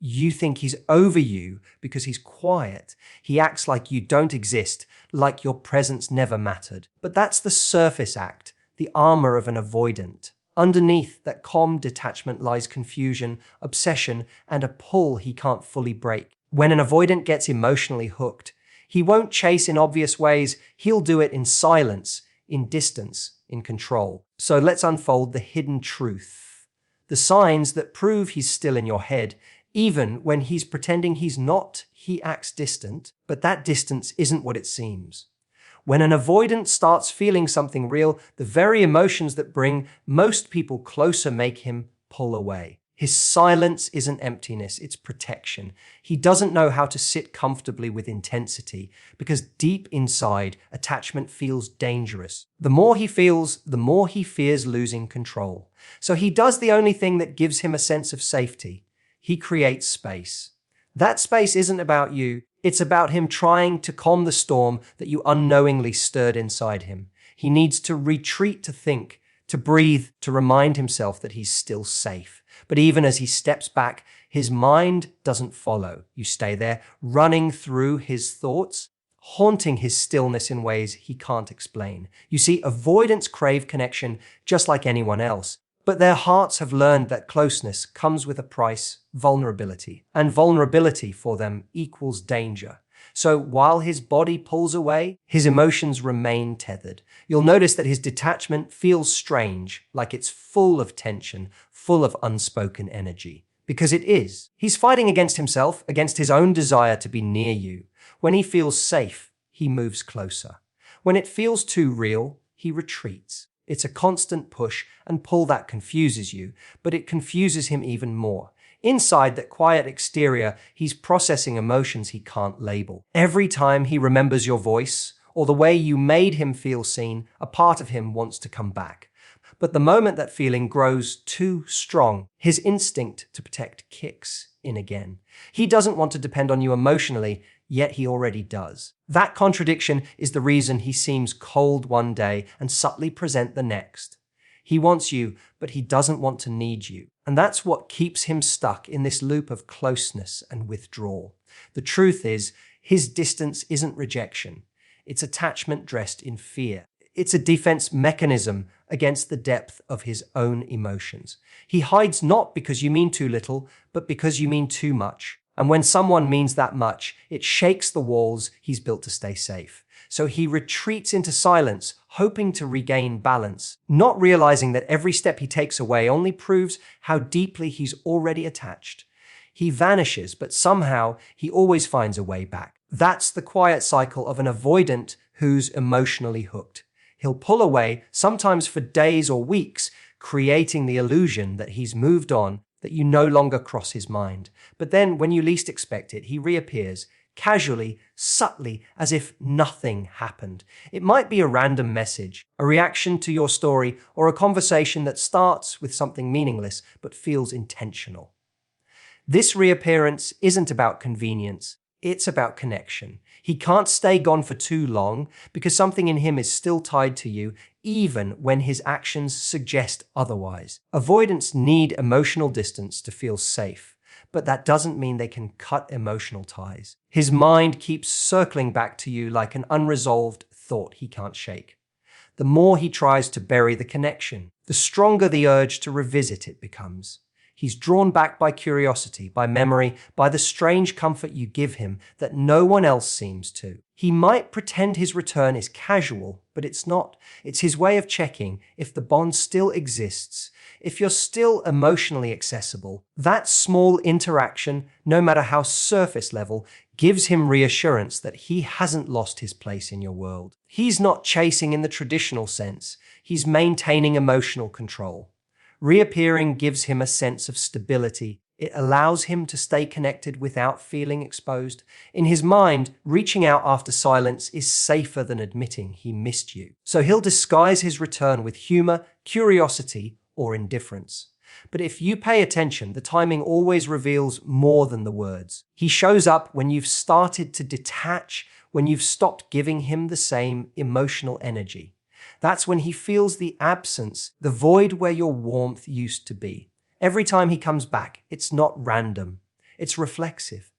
You think he's over you because he's quiet. He acts like you don't exist, like your presence never mattered. But that's the surface act, the armor of an avoidant. Underneath that calm detachment lies confusion, obsession, and a pull he can't fully break. When an avoidant gets emotionally hooked, he won't chase in obvious ways, he'll do it in silence, in distance, in control. So let's unfold the hidden truth. The signs that prove he's still in your head, even when he's pretending he's not, he acts distant, but that distance isn't what it seems. When an avoidant starts feeling something real, the very emotions that bring most people closer make him pull away. His silence isn't emptiness, it's protection. He doesn't know how to sit comfortably with intensity because deep inside, attachment feels dangerous. The more he feels, the more he fears losing control. So he does the only thing that gives him a sense of safety. He creates space. That space isn't about you. It's about him trying to calm the storm that you unknowingly stirred inside him. He needs to retreat to think, to breathe, to remind himself that he's still safe. But even as he steps back, his mind doesn't follow. You stay there, running through his thoughts, haunting his stillness in ways he can't explain. You see, avoidants crave connection just like anyone else. But their hearts have learned that closeness comes with a price, vulnerability. And vulnerability for them equals danger. So while his body pulls away, his emotions remain tethered. You'll notice that his detachment feels strange, like it's full of tension, full of unspoken energy. Because it is. He's fighting against himself, against his own desire to be near you. When he feels safe, he moves closer. When it feels too real, he retreats. It's a constant push and pull that confuses you, but it confuses him even more. Inside that quiet exterior, he's processing emotions he can't label. Every time he remembers your voice or the way you made him feel seen, a part of him wants to come back. But the moment that feeling grows too strong, his instinct to protect kicks in again. He doesn't want to depend on you emotionally, yet he already does. That contradiction is the reason he seems cold one day and subtly present the next. He wants you, but he doesn't want to need you. And that's what keeps him stuck in this loop of closeness and withdrawal. The truth is, his distance isn't rejection. It's attachment dressed in fear. It's a defense mechanism against the depth of his own emotions. He hides not because you mean too little, but because you mean too much. And when someone means that much, it shakes the walls he's built to stay safe. So he retreats into silence, hoping to regain balance, not realizing that every step he takes away only proves how deeply he's already attached. He vanishes, but somehow he always finds a way back. That's the quiet cycle of an avoidant who's emotionally hooked. He'll pull away, sometimes for days or weeks, creating the illusion that he's moved on, that you no longer cross his mind. But then, when you least expect it, he reappears, casually, subtly, as if nothing happened. It might be a random message, a reaction to your story, or a conversation that starts with something meaningless but feels intentional. This reappearance isn't about convenience, it's about connection. He can't stay gone for too long because something in him is still tied to you, even when his actions suggest otherwise. Avoidants need emotional distance to feel safe, but that doesn't mean they can cut emotional ties. His mind keeps circling back to you like an unresolved thought he can't shake. The more he tries to bury the connection, the stronger the urge to revisit it becomes. He's drawn back by curiosity, by memory, by the strange comfort you give him that no one else seems to. He might pretend his return is casual, but it's not. It's his way of checking if the bond still exists, if you're still emotionally accessible. That small interaction, no matter how surface level, gives him reassurance that he hasn't lost his place in your world. He's not chasing in the traditional sense. He's maintaining emotional control. Reappearing gives him a sense of stability. It allows him to stay connected without feeling exposed. In his mind, reaching out after silence is safer than admitting he missed you. So he'll disguise his return with humor, curiosity, or indifference. But if you pay attention, the timing always reveals more than the words. He shows up when you've started to detach, when you've stopped giving him the same emotional energy. That's when he feels the absence, the void where your warmth used to be. Every time he comes back, it's not random. It's reflexive.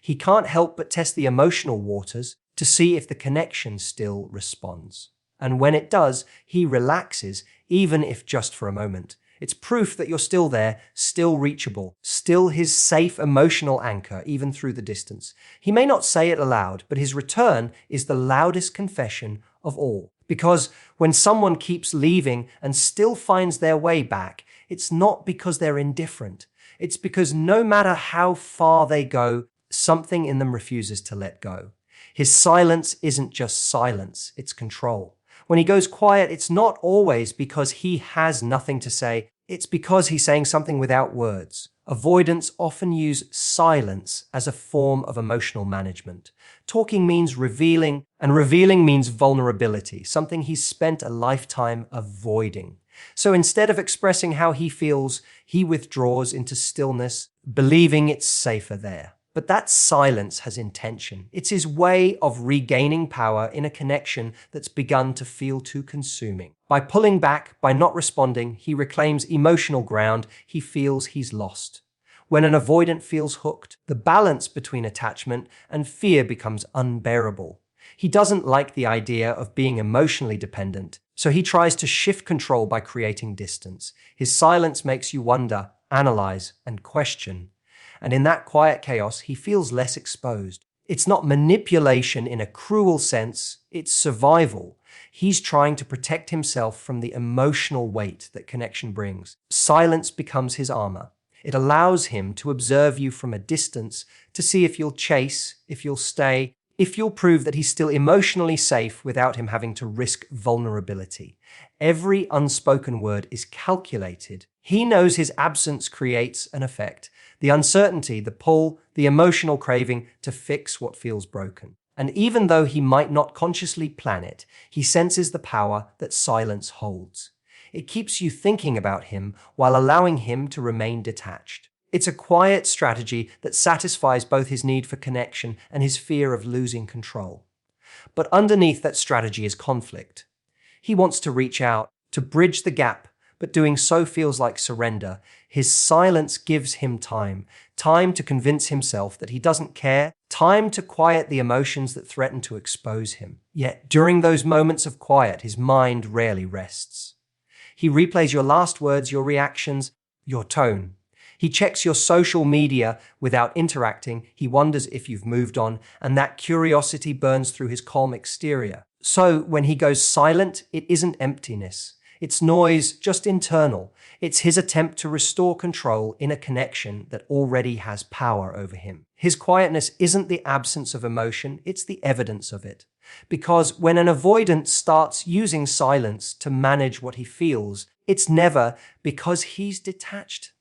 He can't help but test the emotional waters to see if the connection still responds. And when it does, he relaxes, even if just for a moment. It's proof that you're still there, still reachable, still his safe emotional anchor, even through the distance. He may not say it aloud, but his return is the loudest confession of all. Because when someone keeps leaving and still finds their way back, it's not because they're indifferent. It's because no matter how far they go, something in them refuses to let go. His silence isn't just silence, it's control. When he goes quiet, it's not always because he has nothing to say. It's because he's saying something without words. Avoidants often use silence as a form of emotional management. Talking means revealing, and revealing means vulnerability, something he's spent a lifetime avoiding. So instead of expressing how he feels, he withdraws into stillness, believing it's safer there. But that silence has intention. It's his way of regaining power in a connection that's begun to feel too consuming. By pulling back, by not responding, he reclaims emotional ground he feels he's lost. When an avoidant feels hooked, the balance between attachment and fear becomes unbearable. He doesn't like the idea of being emotionally dependent, so he tries to shift control by creating distance. His silence makes you wonder, analyze, and question. And in that quiet chaos, he feels less exposed. It's not manipulation in a cruel sense, it's survival. He's trying to protect himself from the emotional weight that connection brings. Silence becomes his armor. It allows him to observe you from a distance to see if you'll chase, if you'll stay, if you'll prove that he's still emotionally safe without him having to risk vulnerability. Every unspoken word is calculated. He knows his absence creates an effect. The uncertainty, the pull, the emotional craving to fix what feels broken. And even though he might not consciously plan it, he senses the power that silence holds. It keeps you thinking about him while allowing him to remain detached. It's a quiet strategy that satisfies both his need for connection and his fear of losing control. But underneath that strategy is conflict. He wants to reach out, to bridge the gap, but doing so feels like surrender. His silence gives him time to convince himself that he doesn't care, time to quiet the emotions that threaten to expose him. Yet, during those moments of quiet, his mind rarely rests. He replays your last words, your reactions, your tone. He checks your social media without interacting. He wonders if you've moved on, and that curiosity burns through his calm exterior. So when he goes silent, it isn't emptiness. It's noise, just internal. It's his attempt to restore control in a connection that already has power over him. His quietness isn't the absence of emotion, it's the evidence of it. Because when an avoidant starts using silence to manage what he feels, it's never because he's detached.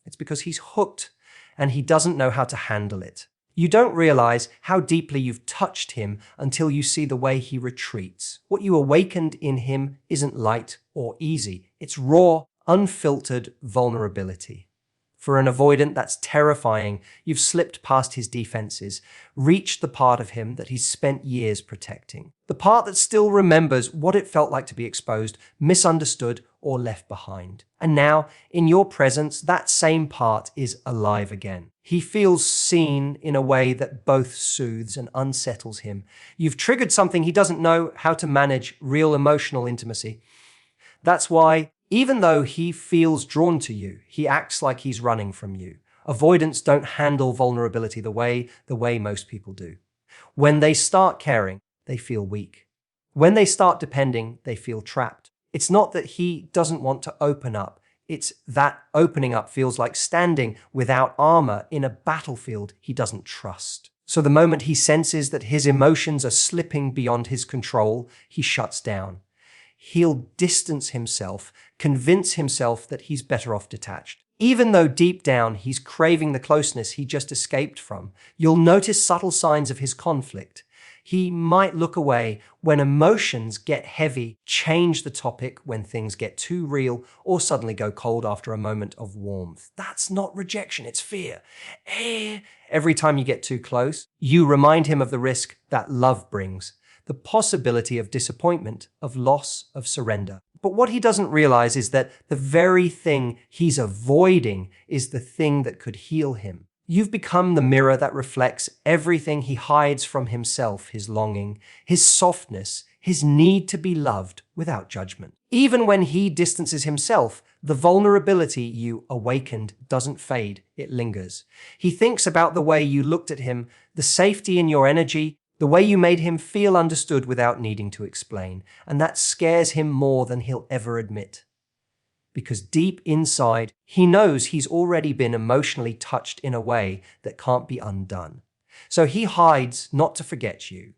It's because he's hooked and he doesn't know how to handle it. You don't realize how deeply you've touched him until you see the way he retreats. What you awakened in him isn't light or easy. It's raw, unfiltered vulnerability. For an avoidant, that's terrifying. You've slipped past his defenses, reached the part of him that he's spent years protecting. The part that still remembers what it felt like to be exposed, misunderstood, or left behind. And now, in your presence, that same part is alive again. He feels seen in a way that both soothes and unsettles him. You've triggered something he doesn't know how to manage, real emotional intimacy. That's why, even though he feels drawn to you, he acts like he's running from you. Avoidants don't handle vulnerability the way most people do. When they start caring, they feel weak. When they start depending, they feel trapped. It's not that he doesn't want to open up. It's that opening up feels like standing without armor in a battlefield he doesn't trust. So the moment he senses that his emotions are slipping beyond his control, he shuts down. He'll distance himself, convince himself that he's better off detached. Even though deep down he's craving the closeness he just escaped from, you'll notice subtle signs of his conflict. He might look away when emotions get heavy, change the topic when things get too real, or suddenly go cold after a moment of warmth. That's not rejection, it's fear. Every time you get too close, you remind him of the risk that love brings. The possibility of disappointment, of loss, of surrender. But what he doesn't realize is that the very thing he's avoiding is the thing that could heal him. You've become the mirror that reflects everything he hides from himself, his longing, his softness, his need to be loved without judgment. Even when he distances himself, the vulnerability you awakened doesn't fade, it lingers. He thinks about the way you looked at him, the safety in your energy, the way you made him feel understood without needing to explain, and that scares him more than he'll ever admit. Because deep inside, he knows he's already been emotionally touched in a way that can't be undone. So he hides not to forget you,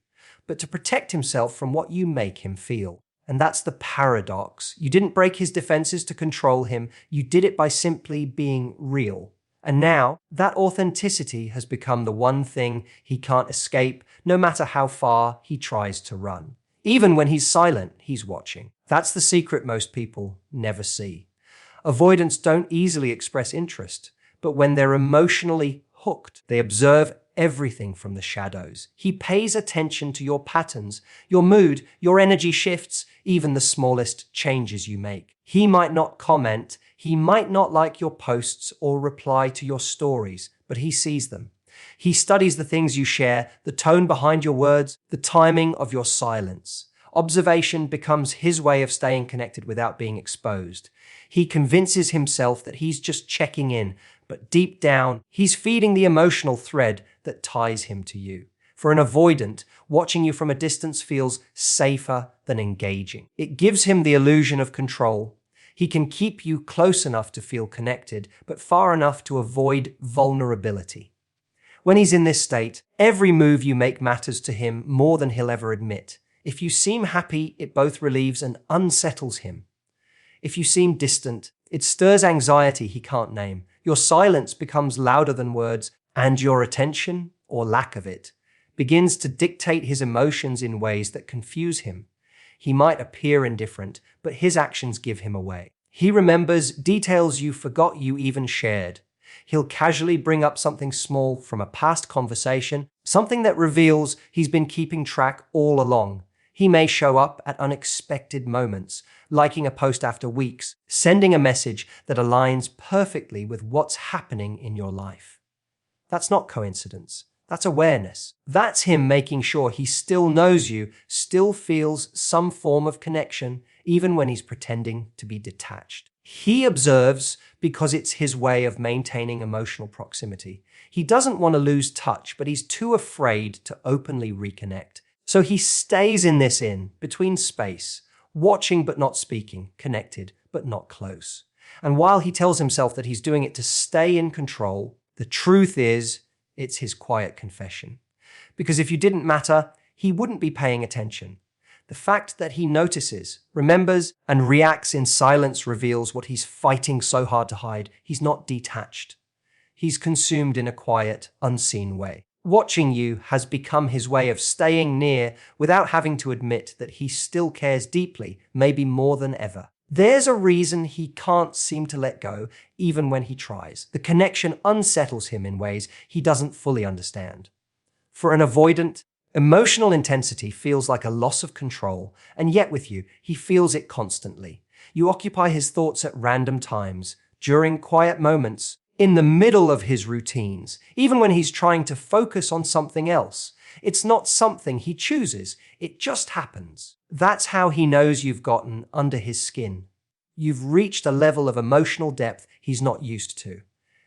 but to protect himself from what you make him feel. And that's the paradox. You didn't break his defenses to control him, you did it by simply being real. And now, that authenticity has become the one thing he can't escape, no matter how far he tries to run. Even when he's silent, he's watching. That's the secret most people never see. Avoidants don't easily express interest, but when they're emotionally hooked, they observe everything from the shadows. He pays attention to your patterns, your mood, your energy shifts, even the smallest changes you make. He might not comment, he might not like your posts or reply to your stories, but he sees them. He studies the things you share, the tone behind your words, the timing of your silence. Observation becomes his way of staying connected without being exposed. He convinces himself that he's just checking in, but deep down, he's feeding the emotional thread that ties him to you. For an avoidant, watching you from a distance feels safer than engaging. It gives him the illusion of control. He can keep you close enough to feel connected, but far enough to avoid vulnerability. When he's in this state, every move you make matters to him more than he'll ever admit. If you seem happy, it both relieves and unsettles him. If you seem distant, it stirs anxiety he can't name. Your silence becomes louder than words, and your attention, or lack of it, begins to dictate his emotions in ways that confuse him. He might appear indifferent, but his actions give him away. He remembers details you forgot you even shared. He'll casually bring up something small from a past conversation, something that reveals he's been keeping track all along. He may show up at unexpected moments, liking a post after weeks, sending a message that aligns perfectly with what's happening in your life. That's not coincidence. That's awareness. That's him making sure he still knows you, still feels some form of connection, even when he's pretending to be detached. He observes because it's his way of maintaining emotional proximity. He doesn't want to lose touch, but he's too afraid to openly reconnect. So he stays in this between space, watching but not speaking, connected but not close. And while he tells himself that he's doing it to stay in control, the truth is, it's his quiet confession. Because if you didn't matter, he wouldn't be paying attention. The fact that he notices, remembers, and reacts in silence reveals what he's fighting so hard to hide. He's not detached. He's consumed in a quiet, unseen way. Watching you has become his way of staying near without having to admit that he still cares deeply, maybe more than ever. There's a reason he can't seem to let go, even when he tries. The connection unsettles him in ways he doesn't fully understand. For an avoidant, emotional intensity feels like a loss of control, and yet with you, he feels it constantly. You occupy his thoughts at random times, during quiet moments, in the middle of his routines, even when he's trying to focus on something else. It's not something he chooses, it just happens. That's how he knows you've gotten under his skin. You've reached a level of emotional depth he's not used to.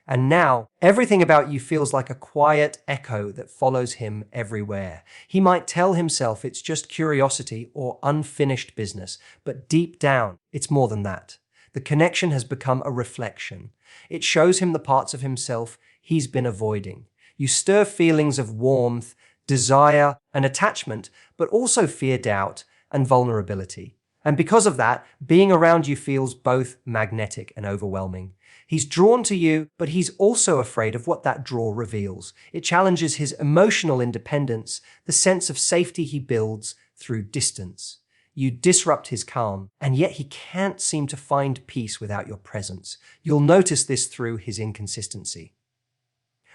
And now, everything about you feels like a quiet echo that follows him everywhere. He might tell himself it's just curiosity or unfinished business, but deep down, it's more than that. The connection has become a reflection. It shows him the parts of himself he's been avoiding. You stir feelings of warmth, desire, and attachment, but also fear, doubt, and vulnerability. And because of that, being around you feels both magnetic and overwhelming. He's drawn to you, but he's also afraid of what that draw reveals. It challenges his emotional independence, the sense of safety he builds through distance. You disrupt his calm, and yet he can't seem to find peace without your presence. You'll notice this through his inconsistency.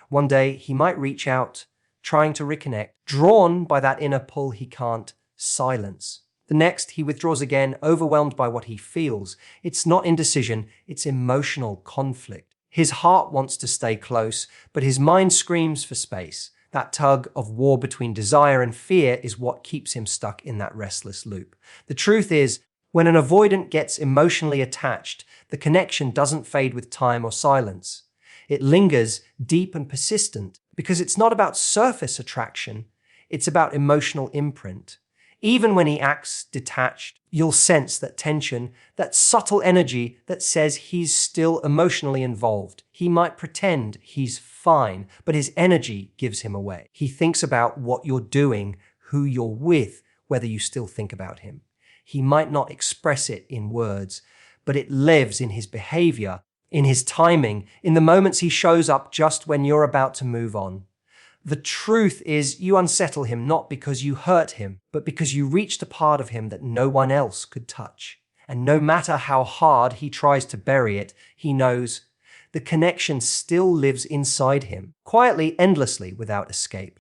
One day, he might reach out, trying to reconnect, drawn by that inner pull he can't silence. The next, he withdraws again, overwhelmed by what he feels. It's not indecision, it's emotional conflict. His heart wants to stay close, but his mind screams for space. That tug of war between desire and fear is what keeps him stuck in that restless loop. The truth is, when an avoidant gets emotionally attached, the connection doesn't fade with time or silence. It lingers deep and persistent because it's not about surface attraction, it's about emotional imprint. Even when he acts detached, you'll sense that tension, that subtle energy that says he's still emotionally involved. He might pretend he's fine, but his energy gives him away. He thinks about what you're doing, who you're with, whether you still think about him. He might not express it in words, but it lives in his behavior, in his timing, in the moments he shows up just when you're about to move on. The truth is, you unsettle him not because you hurt him, but because you reached a part of him that no one else could touch. And no matter how hard he tries to bury it, he knows the connection still lives inside him, quietly, endlessly, without escape.